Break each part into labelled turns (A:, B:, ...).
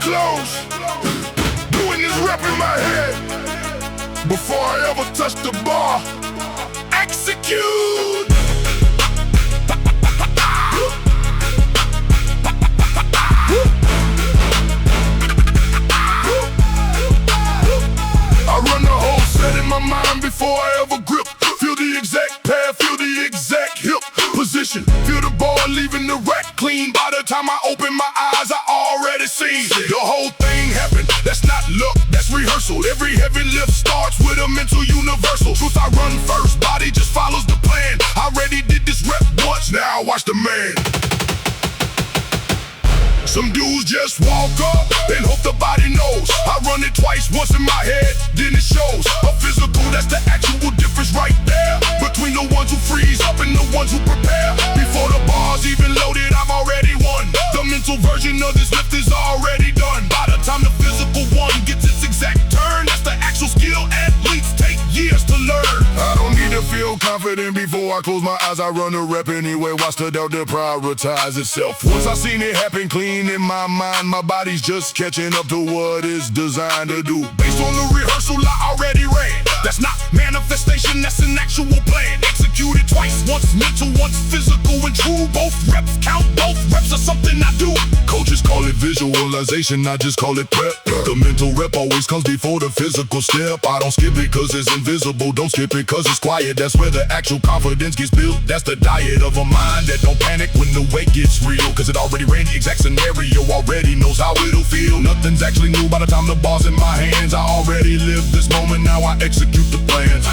A: close. Doing this rap in my head before I ever touch the bar. Execute. I run the whole set in my mind before I ever grip. Feel the exact path, feel the exact hip position. Feel the ball leaving the rack clean. By the time I open my eyes, I already seen the whole thing happen. That's not luck, that's rehearsal. Every heavy lift starts with a mental universal. Truth, I run first, body just follows the plan. I already did this rep once, now watch the man. Some dudes just walk up and hope the body knows. I run it twice, once in my head, then it shows. A physical, that's the actual difference right there between the ones who freeze up and the ones who prepare. Before the bar's even loaded, I've already won. The mental version of this lift is already done. By the time the physical one gets its exact turn, that's the actual skill athletes take years to learn. I don't need to feel confident before I close my eyes. I run the rep anyway, watch the doubt to prioritize itself. Once I seen it happen clean in my mind, my body's just catching up to what it's designed to do. Based on the rehearsal I already ran. That's not manifestation, that's an actual plan. Executed twice, once mental, once physical and true. Both reps count, both reps are something I do. Coaches call it visualization, I just call it prep. The mental rep always comes before the physical step. I don't skip it cause it's invisible, don't skip it cause it's quiet. That's where the actual confidence gets built. That's the diet of a mind that don't panic when the weight gets real. Cause it already ran the exact scenario, already knows how it'll feel. Nothing's actually new by the time the ball's in my hands. I already lived this moment, now I execute the plans.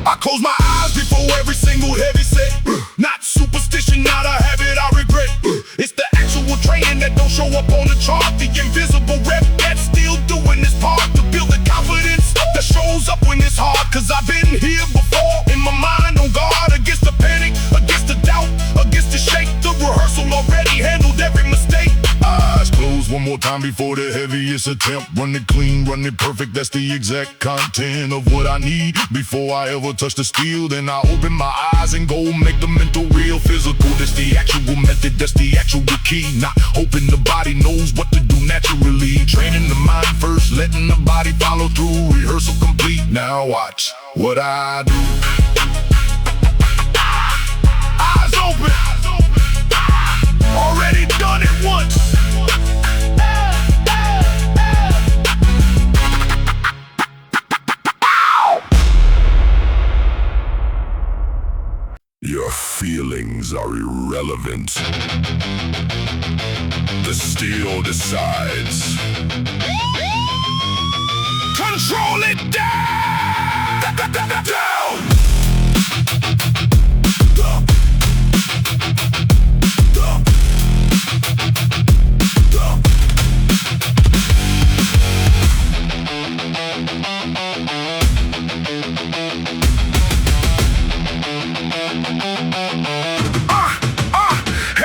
A: I close my eyes before every single heavy set. Not superstition, not a habit I regret. It's the actual training that don't show up on the chart. The invisible rep that's still doing this part to build the confidence that shows up when it's hard. Cause I've been here before, in my mind on guard against the panic, against the doubt, against the shake. The rehearsal already handled every mistake. Eyes closed one more time before the heaviest attempt. Run it clean, run it perfect, that's the exact content of what I need. Before I ever touch the steel, then I open my eyes and go make the mental real physical. That's the actual method, that's the actual key. Not hoping the body knows what to do naturally. Training the mind first, letting the body follow through. Rehearsal complete, now watch what I do. Eyes open, already done it once. Your feelings are irrelevant. The steel decides. Control it down! Down!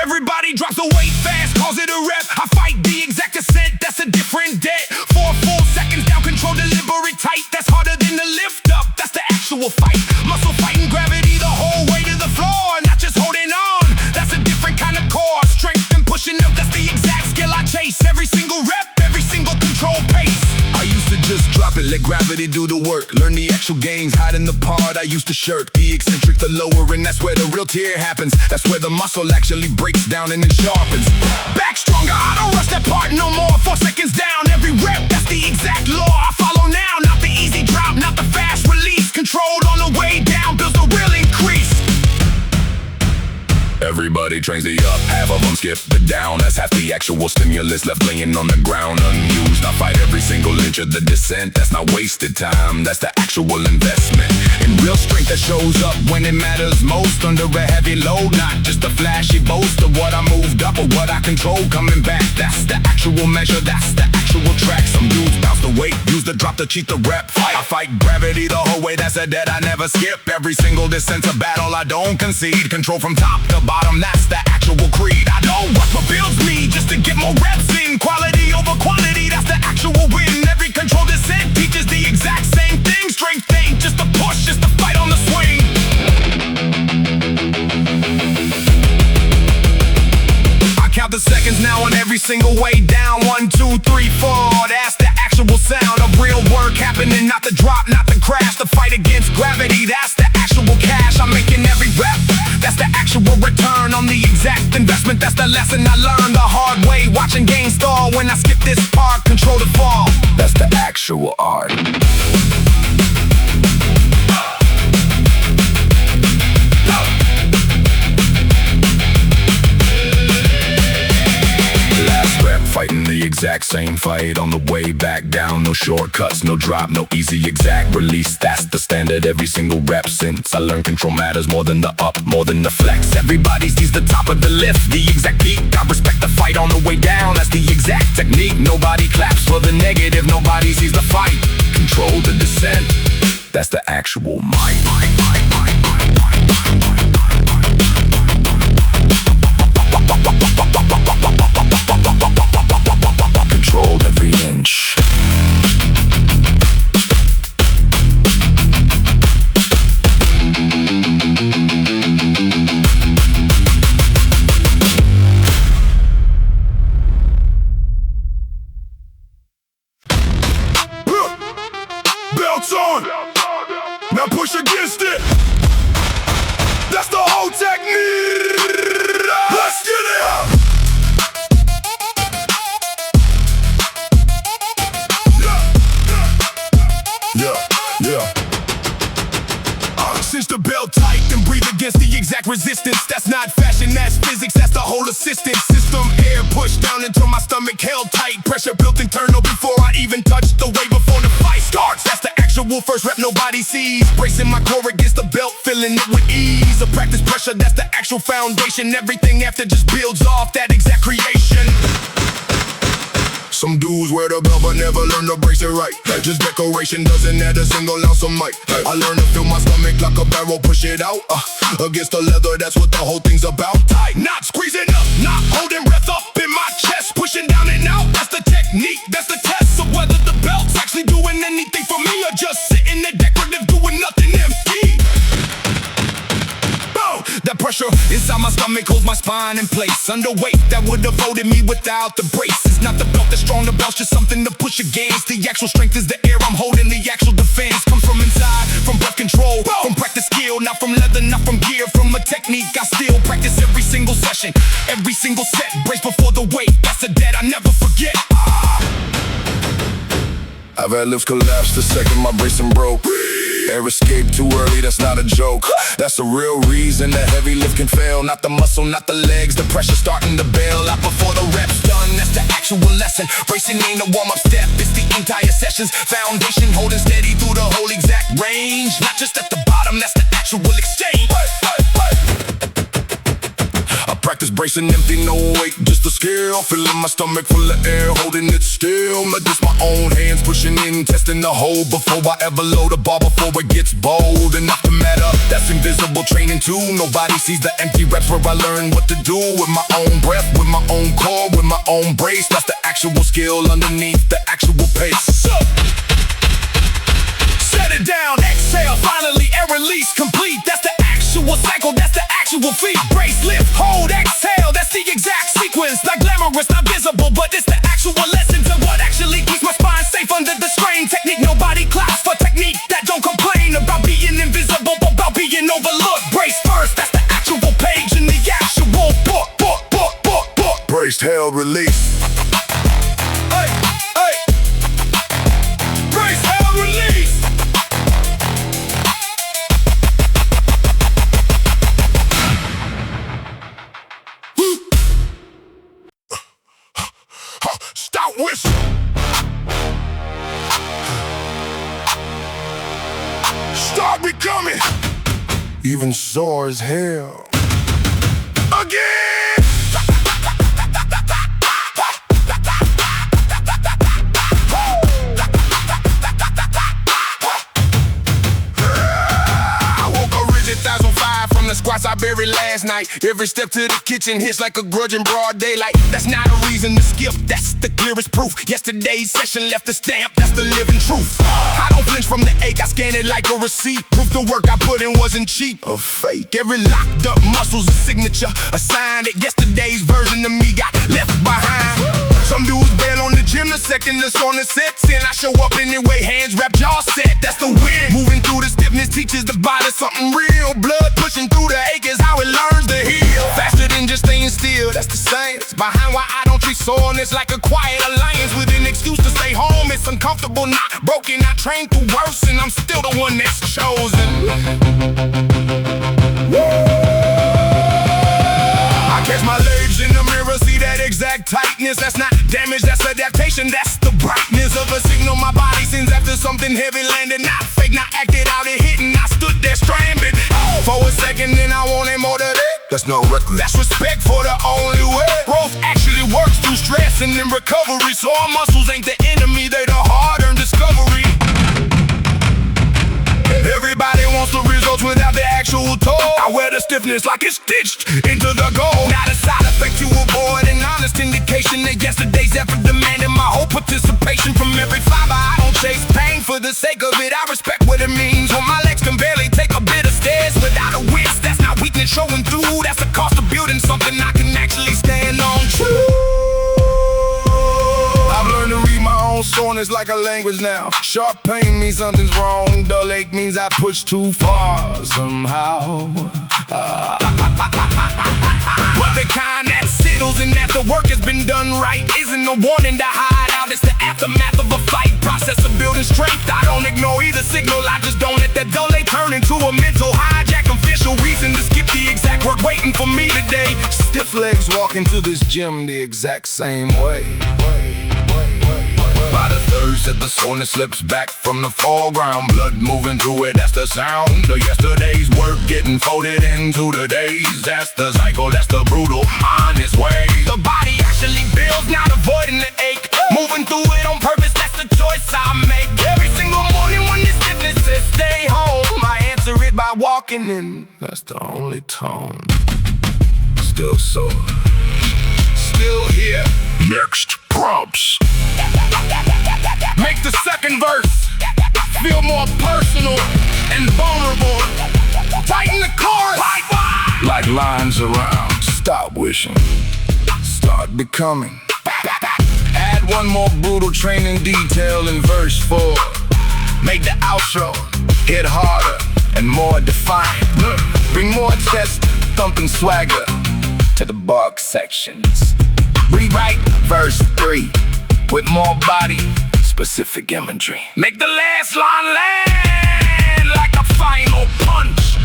A: Everybody drops the weight fast, calls it a rep. I fight the exact ascent, that's a different debt. 4 full seconds down, control delivery tight. That's harder than the lift up, that's the actual fight. Muscle fighting gravity the whole way to the floor, not just holding on. That's a different kind of core. Strength and pushing up, that's the exact skill I chase. Every single rep, every single control pace. I used to just drop it, let gravity do the work. Learn the actual gains, hiding the part I used to shirk. The eccentric, the lower, and that's where the real tear happens. That's where the muscle actually breaks down and it sharpens. Back stronger, I don't rush that part no more. 4 seconds down, every rep, that's the exact law I follow now. Not the easy drop, not the fast release. Controlled on the way down, builds the real increase. Everybody trains the up, half of them skip the down. That's half the actual stimulus left laying on the ground unused. I fight every single inch of the descent. That's not wasted time, that's the actual investment in real strength that shows up when it matters most. Under a heavy load, not just a flashy boast of what I moved up or what I control coming back. That's the actual measure, that's the actual track. Some dudes bounce the weight, use the drop to cheat the rep. I fight gravity the whole way, that's a debt I never skip. Every single descent's a battle I don't concede. Control from top to bottom, that's the actual creed. I know what builds me just to get more reps in. Quality over quantity, that's the actual win. Every control descent teaches the exact same thing. Strength ain't just a push, just a fight on the swing. count the seconds now on every single way down. 1, 2, 3, 4, that's the actual sound of real work happening, not the drop, not the crash. The fight against gravity, that's the actual cash. I'm making every rep, that's the actual return on the exact investment. That's the lesson I learned the hard way, watching gains stall when I skip this part. Control the fall, that's the actual art. Fighting the exact same fight on the way back down. No shortcuts, no drop, no easy exact release. That's the standard every single rep since I learned control matters more than the up, more than the flex. Everybody sees the top of the lift, the exact peak. I respect the fight on the way down, that's the exact technique. Nobody claps for the negative, nobody sees the fight. Control the descent, that's the actual might. Controlled every inch. Belts on. Now push against it. That's the whole technique. Let's get it. Cinch the belt tight and breathe against the exact resistance. That's not fashion, that's physics, that's the whole assistance system. Air pushed down until my stomach held tight. Pressure built internal before I even touched the way before the fight starts. That's the actual first rep nobody sees. Bracing my core against the belt, feeling it with ease. A practice pressure, that's the actual foundation. Everything after just builds off that exact creation. Some dudes wear the belt but never learn to brace it right. Just decoration doesn't add a single ounce of might. I learned to feel my stomach like a barrel, push it out against the leather, that's what the whole thing's about. Tight, not squeezing up, not holding breath up in my chest. Pushing down and out, that's the technique, that's the test of whether the belt's actually doing anything for me or just sitting there decorative doing nothing empty. That pressure inside my stomach holds my spine in place. Underweight, that would have folded me without the brace. It's not the belt that's strong, the belt's just something to push against. The actual strength is the air I'm holding, the actual defense comes from inside, from breath control, from practice skill. Not from leather, not from gear, from a technique I still practice every single session, every single set. Brace before the weight, that's a debt I never forget. I've had lifts collapse the second my bracing broke. Air escape too early, that's not a joke. That's the real reason the heavy lift can fail. Not the muscle, not the legs, the pressure starting to bail out before the rep's done. That's the actual lesson. Bracing ain't a warm-up step, it's the entire session's foundation. Holding steady through the whole exact range. Not just at the bottom, that's the actual exchange. I practice bracing empty, no weight, just a skill. Filling my stomach full of air, holding it still. Just my own hands pushing in, testing the hold before I ever load a bar, before it gets bold enough to matter. That's invisible training too. Nobody sees the empty reps where I learn what to do with my own breath, with my own core, with my own brace. That's the actual skill underneath the actual pace. Set it down, exhale, finally air release complete. That's the actual cycle, that's the actual feat. Brace, lift, hold, exhale, that's the exact sequence. Not glamorous, not visible, but it's the actual lesson to what actually keeps my spine safe under the strain. Technique, nobody claps for technique that don't complain about being invisible, but about being overlooked. Brace first, that's the actual page in the actual book. Braced, held, release. Hey, hey. Brace, held, release. Stop whistle. Start becoming even sore as hell. Again. I woke up rigid, 1005 from the squats I buried last last night. Every step to the kitchen hits like a grudge in broad daylight. That's not a reason to skip, that's the clearest proof. Yesterday's session left a stamp, that's the living truth. I don't flinch from the ache, I scan it like a receipt. Proof the work I put in wasn't cheap or fake. Every locked up muscle's a signature, a sign that yesterday's version of me got left behind. Some dudes bail on the gym the second that's on the sets, and I show up anyway, hands wrapped, jaw set, that's the win. Moving through the stiffness teaches the body something real. Blood pushing through the ache is how it learns to heal. Faster than just staying still, that's the science behind why I don't treat soreness like a quiet alliance with an excuse to stay home. It's uncomfortable, not broken. I trained through worse, and I'm still the one that's chosen. I catch my legs in the mirror, see that exact tightness. That's not damage, that's adaptation. That's the brightness of a signal my body sends after something heavy landed. Not fake, not acted out, it hitting. I stood there stranded for a second, then I wanted more to that. That's no record, that's respect for the only way. Growth actually works through stress and then recovery. So our muscles ain't the enemy, they the hard-earned discovery. Everybody wants the results without the actual toll. I wear the stiffness like it's stitched into the goal. Not a side effect you avoid, an honest indication that yesterday's effort demanded my whole participation from every fiber. I don't chase pain for the sake of it, I respect what it means. When my legs can barely take a bit of stairs without a winch, that's not weakness showing through. That's the cost of building something I can actually stand on true. I've learned to read my own soreness like a language now. Sharp pain means something's wrong. Dull ache means I pushed too far somehow. But the kind that settles and that the work has been done right isn't a warning to hide out. It's the aftermath of a fight, process of building strength. I don't ignore either signal, I just don't let that dull ache turn into a mental hijack. Official reason to skip the exact work waiting for me today. Stiff legs walk into this gym the exact same way. By the third set, the soreness slips back from the foreground. Blood moving through it, that's the sound of yesterday's work getting folded into today's. That's the cycle, that's the brutal, honest way. The body actually builds, not avoiding the ache. Moving through it on purpose, that's the choice I make. Every single morning when this stiffness says stay home, I answer it by walking in. That's the only tone. Still sore, still here. Next prompts. Make the second verse feel more personal and vulnerable. Tighten the chorus like lines around. Stop wishing, start becoming. Add one more brutal training detail in verse 4. Make the outro hit harder and more defiant. Bring more chest thumping swagger to the box sections. Rewrite verse 3 with more body specific imagery. Make the last line land like a final punch.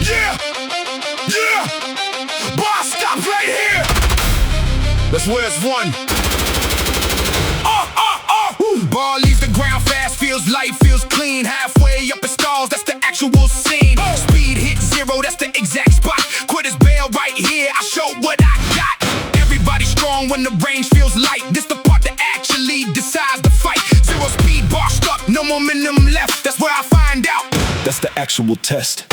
A: Yeah, yeah. Boss, stop right here. That's where it's won. Ball leaves the ground fast, feels light, feels clean. Halfway up the stalls, that's the actual scene. Speed hit 0, that's the exact spot. Quitters bail right here, I show what I got. Everybody strong when the range feels light. This the part that actually decides the fight. 0 speed, bar stuck, no momentum left. That's where I find out. That's the actual test.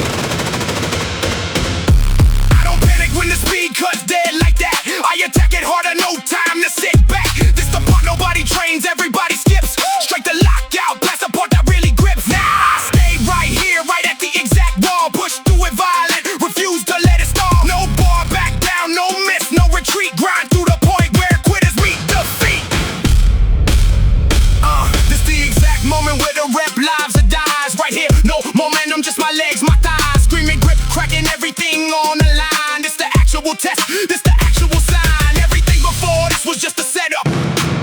A: I don't panic when the speed cuts dead like that. I attack it harder, no time to sit back. This the part nobody trains, everybody skips. Straight to lockout, that's the part that really grips. Now I stay right here, right at the exact wall. Push through it violent, refuse to let it stall. No bar, back down, no miss, no retreat. Grind through the point where quitters meet defeat. This the exact moment where the rep lives or dies. Right here, no momentum, just my legs, my thighs. Screaming grip, cracking everything on the line. This the actual test, this the actual sign. Everything before this was just a setup.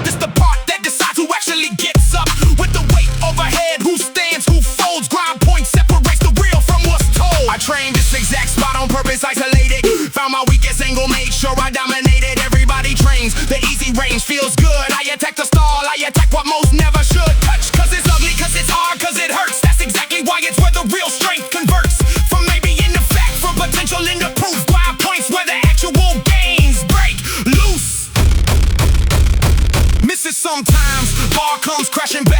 A: This the part that decides who actually gets up. With the weight overhead, who stands, who folds. Grind point separates the real from what's told. I trained this exact spot on purpose, isolated. Found my weakest angle, made sure I dominated. Everybody trains, the easy range feels good. I attack the stall, I attack what most never should touch. Cause it's ugly, cause it's hard, cause it hurts. That's exactly why it's where the real strength converts. From maybe in the fact, from potential into proof. Grind points where the actual gains break loose. Misses sometimes, bar comes crashing back.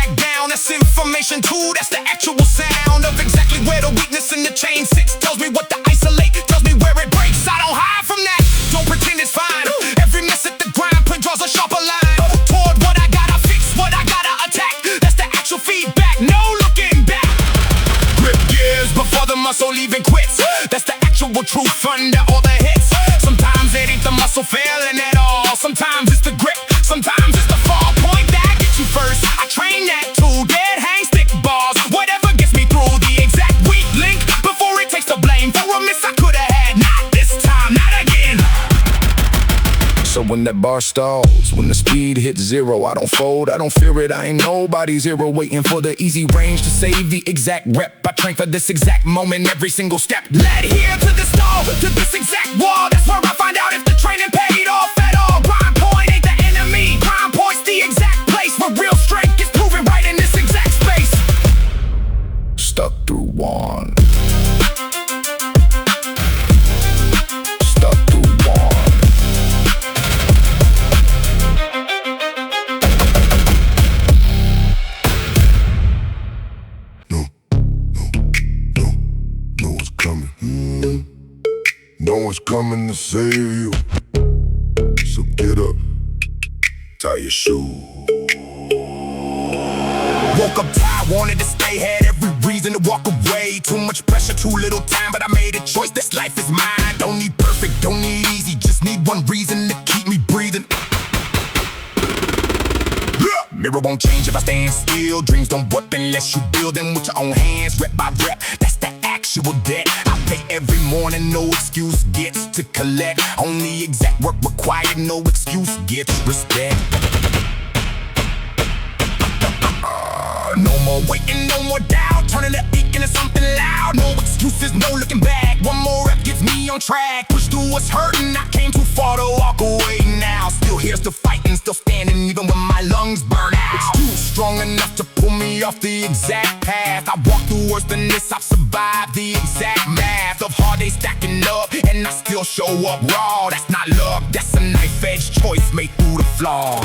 A: isolation too. That's the actual sound of exactly where the weakness in the chain sits. Tells me what to isolate, tells me where it breaks. I don't hide from that, don't pretend it's fine. Every miss at the grind point draws a sharper line toward what I gotta fix, what I gotta attack. That's the actual feedback, no looking back. Grip gears before the muscle even quits. That's the actual truth under all the hits. Sometimes it ain't the muscle failing at all. Sometimes it's the grip, sometimes it's the fall point that gets you first. I train that too, dead hang stick bars. Whatever gets me through the exact weak link before it takes the blame for a miss I could've had. Not this time, not again. So when that bar stalls, when the speed hits zero, I don't fold, I don't fear it, I ain't nobody's hero. Waiting for the easy range to save the exact rep. I train for this exact moment, every single step. Led here to the stall, to this exact wall. That's where I find out if the training paid off at all. Grind point ain't the enemy, grind point's the exact place where real strength is proven right in this exact space. Stuck through one. Stuck through one. No one's coming to save you. So get up, tie your shoe. Woke up tired, wanted to stay, had every reason to walk away. Too much pressure, too little time, but I made a choice. This life is mine. Don't need perfect, don't need easy, just need one reason to keep me breathing. Mirror won't change if I stand still. Dreams don't work unless you build them with your own hands, rep by rep. That's the actual debt I pay every morning, no excuse gets to collect. Only exact work required, no excuse gets respect. No more waiting, no more doubt, turning the ink into something loud. No excuses, no looking back, one more rep gets me on track. Push through what's hurting, I came too far to walk away now. Still here, still fighting, still standing, even when my lungs burn out. It's too strong enough to pull me off the exact path. I walked through worse than this, I've survived the exact math of hard days stacking up, and I still show up raw. That's not luck, that's a knife-edge choice made through the flaw.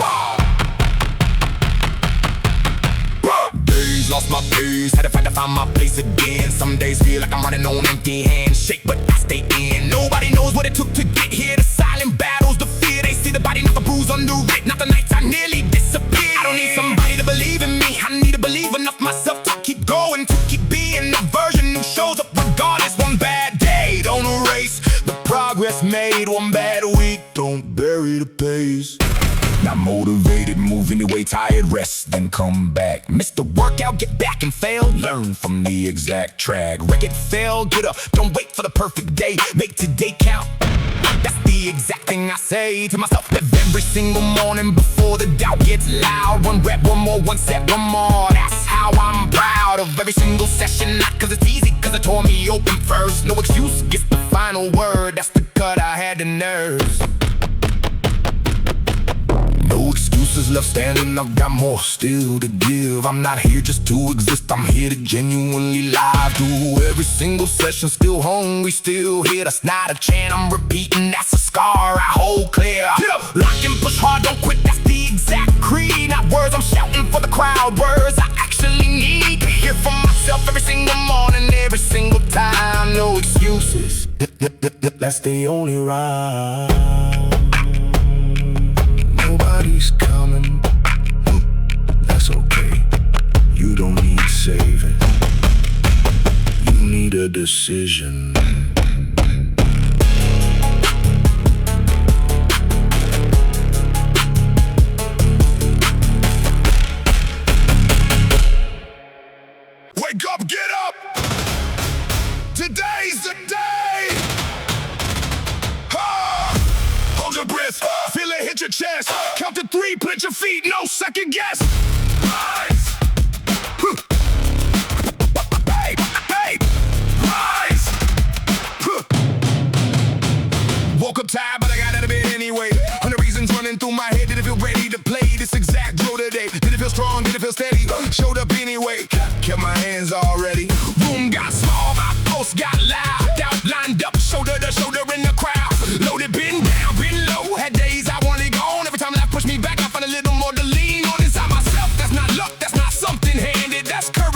A: Days, lost my pace, had to fight to find my place again. Some days feel like I'm running on empty hands, shake but I stay in. Nobody knows what it took to get here. The silent battles, the fear, they see the body, not the bruise under it. Not the nights I nearly disappeared. I don't need somebody to believe in me, I need to believe enough myself to keep going, to keep being the version who shows up regardless. One bad day, don't erase the progress made. One bad week, don't bury the pace. Not motivated, move anyway, tired, rest, then come back. Miss the workout, get back and fail. Learn from the exact track. Wreck it, fail, get up, don't wait for the perfect day. Make today count. That's the exact thing I say to myself every single morning before the doubt gets loud. One rep, one more, one set, one more. That's how I'm proud of every single session. Not cause it's easy, cause it tore me open first. No excuse gets the final word. That's the cut, I had the nerves. No excuses left standing, I've got more still to give. I'm not here just to exist, I'm here to genuinely live. Do every single session, still hungry, still here. That's not a chant I'm repeating, that's a scar I hold clear. Get up, lock and push hard, don't quit, that's the exact creed. Not words I'm shouting for the crowd, words I actually need to hear from myself every single morning, every single time. No excuses, that's the only rhyme. Nobody's coming, that's okay. You don't need saving, you need a decision. Wake up, get up! Today's the day! Hold your breath, feel it hit your chest. Count to 3, plant your feet, no second guess. Rise! Hey, hey! Rise! Woke up tired, but I got out of bed anyway. 100 reasons running through my head. Did it feel ready to play this exact drill today? Did it feel strong? Did it feel steady? Showed up anyway. Kept my hands all ready. Room got small, my pulse got loud. Out, lined up, shoulder to shoulder in the crowd. Loaded, been down, been low. Had days I wanted gone. Every time life pushed me back, I found a little more to lean on inside myself. That's not luck, that's not something handed. That's courage.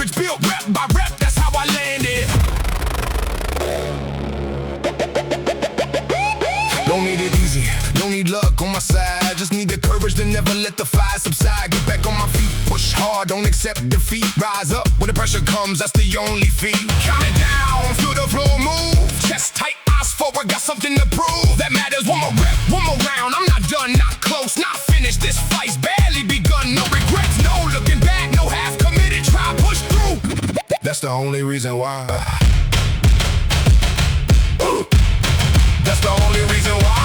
A: bridge, then never let the fire subside. Get back on my feet, push hard, don't accept defeat. Rise up when the pressure comes, that's the only fee. Counting down, feel the floor move. Chest tight, eyes forward, got something to prove. That matters, one more rep, one more round. I'm not done, not close, not finished. This fight's barely begun. No regrets, no looking back, no half committed. Try, push through. That's the only reason why. That's the only reason why.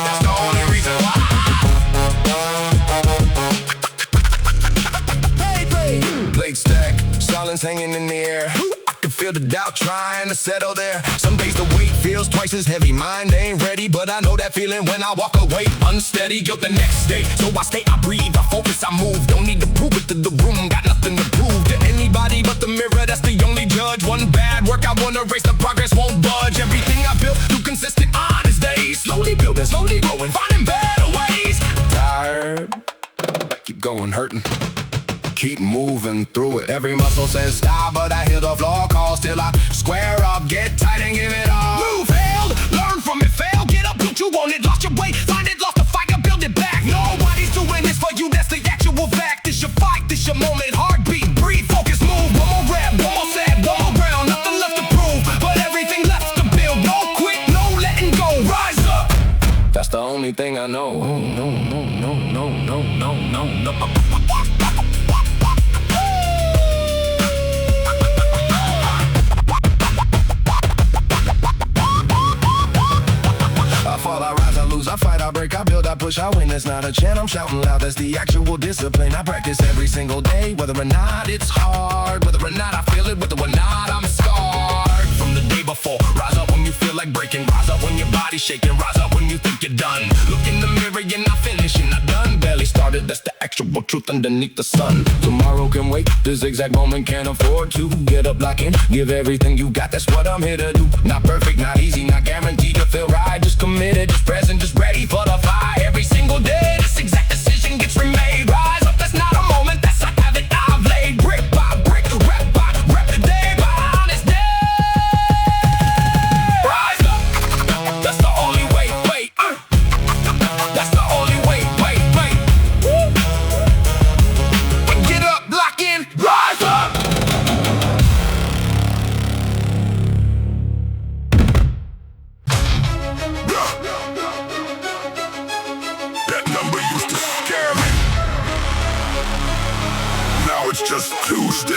A: That's the only reason why. Plate stack, silence hanging in the air. I can feel the doubt trying to settle there. Some days the weight feels twice as heavy. Mind ain't ready, but I know that feeling when I walk away. Unsteady, guilt the next day. So I stay, I breathe, I focus, I move. Don't need to prove it to the room. Got nothing to prove to anybody but the mirror. That's the only judge. One bad work, I wanna erase, the progress won't budge. Everything I built through consistent honest days. Slowly building, slowly growing, finding better ways. Tired, keep going, hurting. Keep moving through it. Every muscle says stop, but I hear the floor calls till I square up, get tight and give it all. Move, failed, learn from it, fail, get up, don't you want it, lost your way, find it, lost the fight, build it back. Nobody's doing this for you, that's the actual fact. This your fight, this your moment, heartbeat, breathe, focus, move. One more rap, one more set, one more round, nothing left to prove, but everything left to build. No quit, no letting go, rise up. That's the only thing I know. Oh, no, no, no, no, no, no, no, no. I fall, I rise, I lose, I fight, I break, I build, I push, I win. It's not a chant, I'm shouting loud, that's the actual discipline. I practice every single day, whether or not it's hard, whether or not I feel it, whether or not I'm scarred from the day before. Rise up when you feel like breaking, rise up when your body's shaking, rise up when you think you're done. Look in the mirror, you're not finished, you're not done. Barely started, that's the actual truth underneath the sun. Tomorrow can wait, this exact moment can't afford to. Get up, lock in, give everything you got, that's what I'm here to do. Not perfect, not easy, not guaranteed to feel right. Just committed, just present, just ready for the fight. Every single day, this exact decision gets remade. Rise up, that's not a moment, that's a habit I've laid. Brick by brick, rep by rep, day by honest day. Rise up, that's the only way, wait. That's the only way, wait. Get up, lock in, rise up. It's just Tuesday.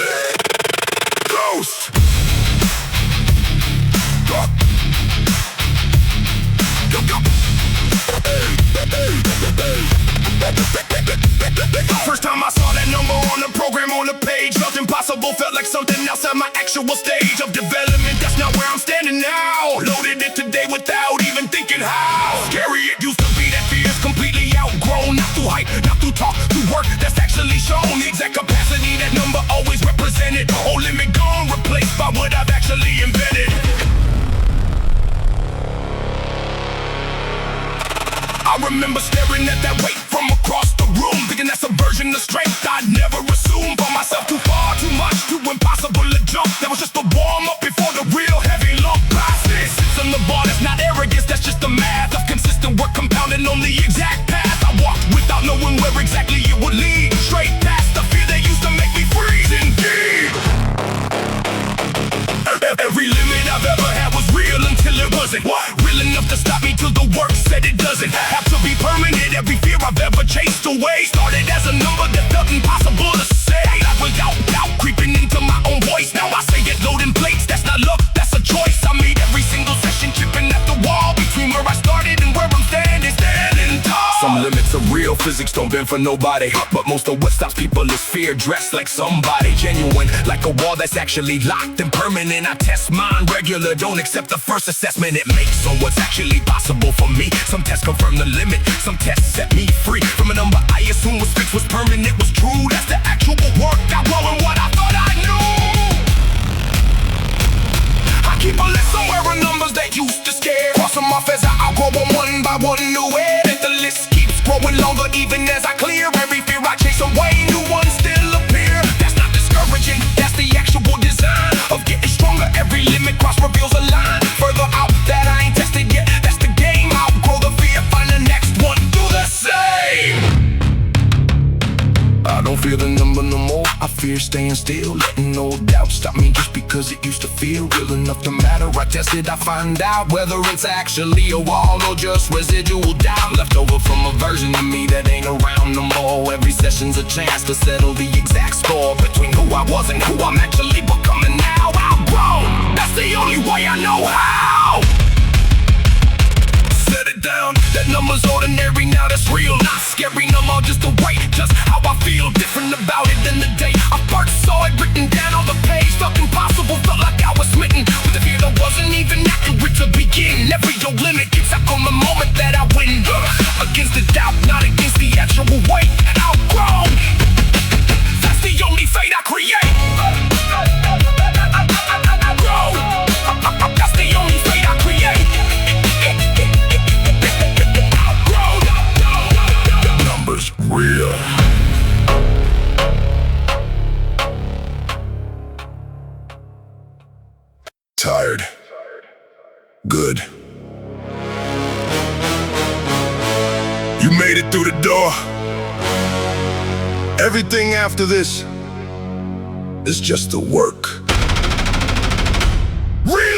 A: Ghost. First time I saw that number on the program on the page, felt impossible, felt like something outside my actual stage of development. That's not where I'm standing now. Loaded it today without even thinking how scary it used to be. That fear is completely outgrown. Not through hype, not through talk, through work that's actually shown. The exact capacity that number always represented. Oh, limit gone, replaced by what I've actually invented. I remember staring at that weight from across the room, thinking that's a version of strength I'd never assume for myself. Too far, too much, too impossible to jump. That was just a warm up before the real heavy lump. This sits on the bar, that's not arrogance, that's just the math of consistent work compounded on the exact path I walked without knowing where exactly it would lead. Straight past the fear that used to make me freeze indeed. Every limit I've ever had was real until it wasn't. Real enough to stop me till the work said it doesn't have to be permanent. Every fear I've ever chased away started as a number that felt impossible to say. I was doubt creeping into my own voice. Now I say it loading plates, that's not luck, that's a choice. I made every single session chipping at the wall between where I started and where I'm standing tall. Some limits are real, physics don't bend for nobody, but most of what stops people is fear dressed like somebody. Genuine, like a wall that's actually locked and permanent. I test mine regular, don't accept the first assessment it makes on what's actually possible for me. Some tests confirm the limit, some tests set me free from a number I assumed was fixed, was permanent, was true. That's the actual work I growing what I thought I knew. I keep a list somewhere of numbers that used to scare, cross them off as I outgrow them one by one. New air that the list keeps growing longer even as I clear every fear I chase away. New ones still appear. That's not discouraging, that's the actual design of getting stronger. Every limit cross reveals a line further out that I ain't tested yet. That's the game, outgrow the fear the number no more. I fear staying still, letting no doubt stop me just because it used to feel real enough to matter. I tested, I find out whether it's actually a wall or just residual doubt left over from a version of me that ain't around no more. Every session's a chance to settle the exact score between who I was and who I'm actually becoming now. Outgrown, that's the only way I know how. Set it down, that number's ordinary, now that's real. Not scary no more, just the way, just how I feel. Different about it than the day I first saw it written down on the page. Felt impossible, felt like I was smitten with a fear that wasn't even accurate to begin. Never your limit, except on the moment that I win. Against the doubt, not against the actual weight. Outgrown, that's the only fate I create. Outgrown, that's the only fate I create. Numbers real. Tired. Good. You made it through the door. Everything after this is just the work. Reload!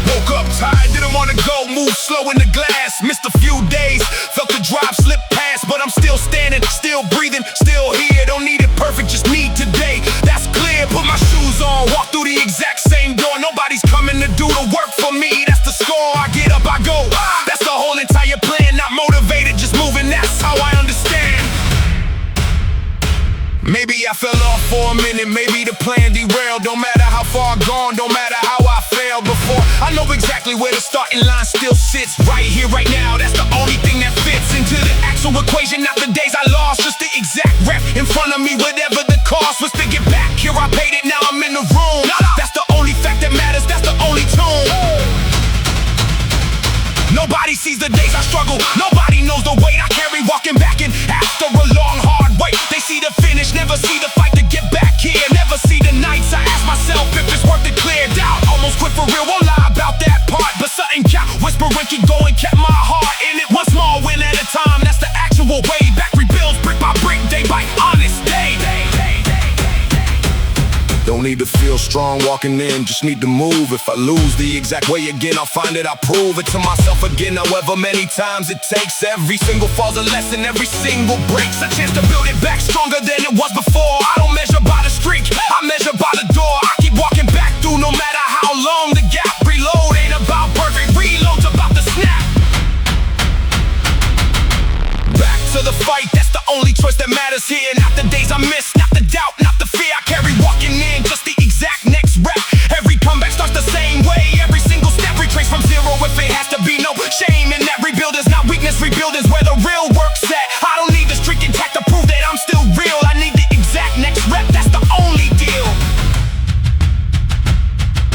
A: Woke up tired, didn't wanna go, move slow in the glass. Missed a few days, felt the drive slip past, but I'm still standing, still breathing, still here. Don't need it perfect, just need today. That's clear, put my shoes on, walk through the exact same door. Nobody's coming to do the work for me, that's the score. I get up, I go, that's the whole entire plan. Not motivated, just moving, that's how I understand. Maybe I fell off for a minute, maybe the plan derailed. Don't matter how far gone, don't matter how I failed before. I know exactly where the starting line still sits. Right here, right now, that's the only thing that fits into the actual equation. Not the days I lost, just the exact rep in front of me. Whatever the cost was to get back here, I paid it, now I'm in the room. That's the only fact that matters, that's the only tune. Nobody sees the days I struggle, nobody knows the weight I carry walking back in after a long hard wait. They see the finish, never see the fight to get back here. Never see the nights I ask myself if it's worth it. Cleared out, almost quit for real, won't lie about that part. But something kept whispering, keep going, kept my heart in it. One small win at a time, that's the actual way. Back rebuilds, brick by brick, day by honest day. Don't need to feel strong walking in, just need to move. If I lose the exact way again, I'll find it, I'll prove it to myself again. However many times it takes, every single fall's a lesson, every single break's a chance to build it back stronger than it was before. I don't measure by the streak, I measure by the door. I keep walking back through no matter how long the gap. Reload ain't about perfect, reload's about the snap. Back to the fight, that's the only choice that matters here. Not the days I miss, not the doubt, not the fear I carry walking in, just the exact next rep. Every comeback starts the same way, every single step retrace from zero. If it has to be, no shame in that. Rebuild is not weakness, rebuild is where the real work's at. I don't need the streak intact to prove that I'm still real. I need the exact next rep, that's the only deal.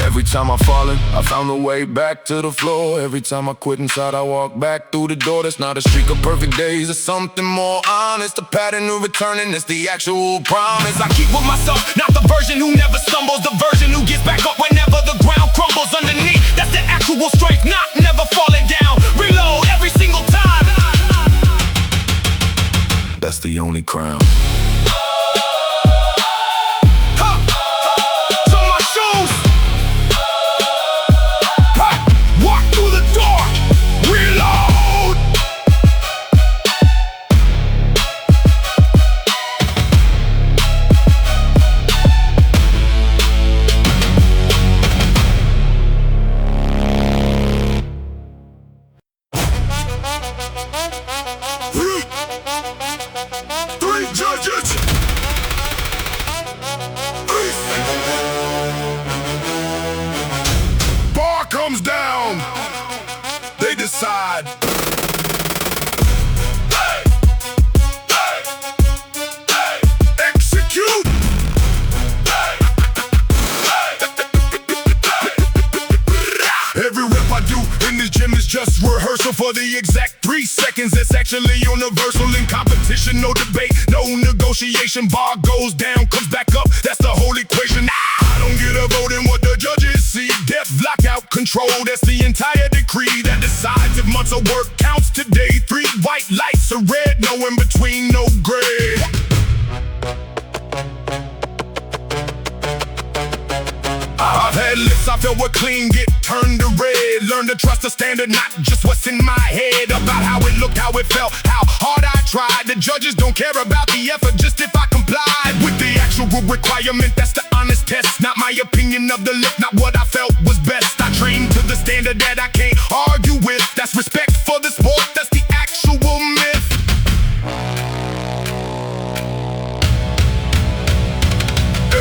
A: Every time I'm falling, I found a way back to the floor. Every time I quit inside, I walk back through the door. That's not a streak of perfect days, it's something more honest. The pattern of returning, it's the actual promise. I keep with myself, not the version who never stumbles. The version who gets back up whenever the ground crumbles underneath. That's the actual strength, not never falling down. Reload every single time. That's the only crown. Comes down, they decide. Hey, hey, hey, execute. Hey, hey, every rep I do in this gym is just rehearsal for the exact 3 seconds. It's actually universal in competition, no debate, no negotiation. Bar goes down, comes back up, that's the whole equation. control. That's the entire decree that decides if months of work counts today. 3 white lights are red, no in between, no gray. I've had lips I felt were clean get turned to red. Learn to trust the standard, not just what's in my head. About how it looked, how it felt, how hard I tried. The judges don't care about the effort, just if I complied with the actual requirement. That's the honest test, not my opinion of the lip, not what I felt was best. I trained to the standard that I can't argue with. That's respect for the sport, that's the actual myth.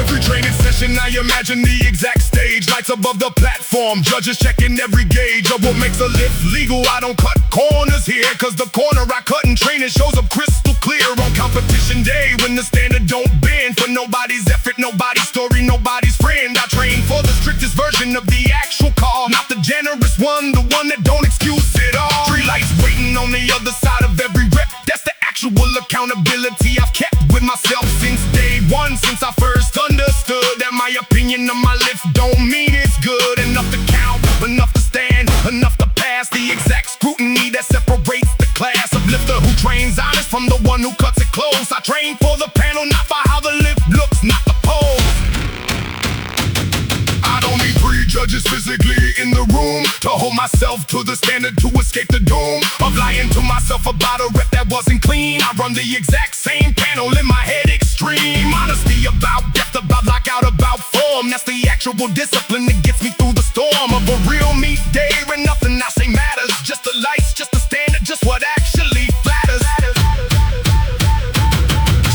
A: Every training session, I imagine the exact stage. Lights above the platform, judges checking every gauge of what makes a lift legal. I don't cut corners here, cause the corner I cut in training shows up crystal clear on competition day. When the standard don't bend for nobody's effort, nobody's story, nobody's friend. I train for the strictest version of the actual call, not the generous one, the one that don't excuse it all. 3 lights waiting on the other side of every rep. That's the actual accountability I've kept with myself since day one. Since I first understood that my opinion of my lift don't mean it's good. Enough to count, enough to stand, enough to pass the exact scrutiny that separates the class of lifter who trains honest from the one who cuts it close. I train for the panel, not for how the lift looks, not the pose. I don't need 3 judges physically in the room to hold myself to the standard, to escape the doom of lying to myself about a rep that wasn't clean. I run the exact same panel in my head, extreme honesty about depth, about lockout, about form. That's the actual discipline that gets me through the storm of a real meat day where nothing I say matters. Just the lights, just the standard, just what actually flatters.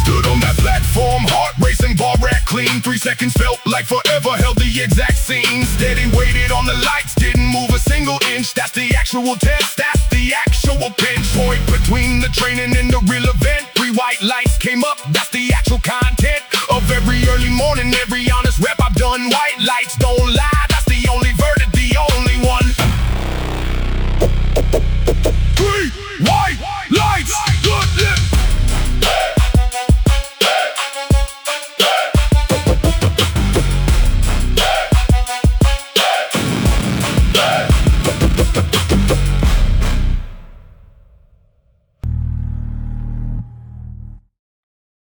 A: Stood on that platform, heart racing, bar rack clean. 3 seconds felt like forever, held the exact scene. Steady waited on the lights, didn't move a single inch. That's the actual test, that's the actual pinch point between the training and the real event. 3 white lights came up, that's the actual content of every early morning, every honest rep I've done. White lights don't lie, that's the only verdict, the only one.